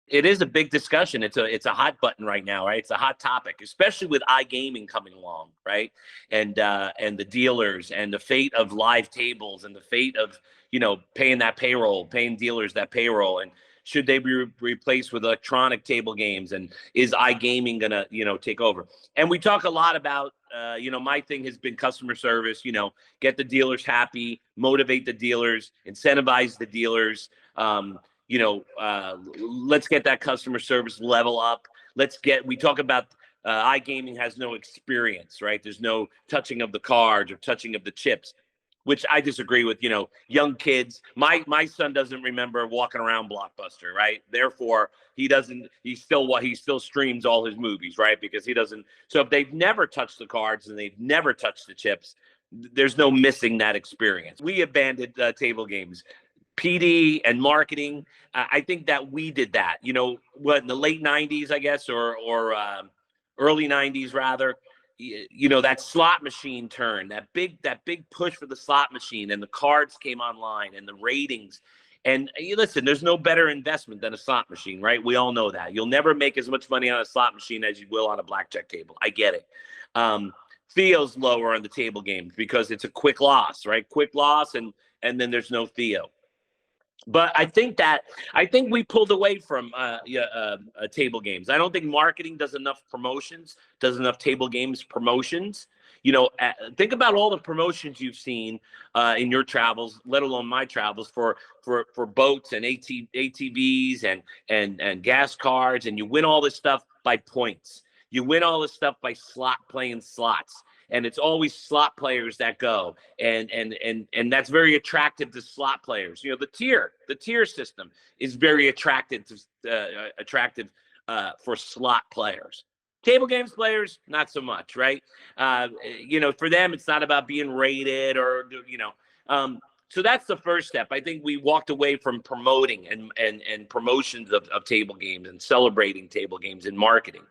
It is a big discussion. It's a hot button right now, right? It's a hot topic, especially with iGaming coming along, right? And the dealers and the fate of live tables and the fate of paying that payroll, paying dealers that payroll, and should they be replaced with electronic table games? And is iGaming gonna take over? And we talk a lot about my thing has been customer service. Get the dealers happy, motivate the dealers, incentivize the dealers. Let's get that customer service level up. We talk about iGaming has no experience, right? There's no touching of the cards or touching of the chips, which I disagree with. Young kids, my son doesn't remember walking around Blockbuster, right? Therefore, he still streams all his movies, right? Because he doesn't. So if they've never touched the cards and they've never touched the chips, there's no missing that experience. We abandoned table games. PD and marketing. I think that we did that, in the late 90s, I guess, or early 90s rather. That slot machine turn, that big push for the slot machine, and the cards came online and the ratings. And listen, there's no better investment than a slot machine, right? We all know that. You'll never make as much money on a slot machine as you will on a blackjack table. I get it. Theo's lower on the table games because it's a quick loss, right? Quick loss, and then there's no Theo. But I think we pulled away from table games. I don't think marketing does enough promotions, does enough table games promotions. Think about all the promotions you've seen in your travels, let alone my travels, for boats and ATVs and gas cards, and you win all this stuff by points. You win all this stuff by playing slots. And it's always slot players that go, and that's very attractive to slot players. The tier system is very attractive for slot players. Table games players, not so much, right? For them, it's not about being rated or. So that's the first step. I think we walked away from promoting and promotions of table games and celebrating table games and marketing.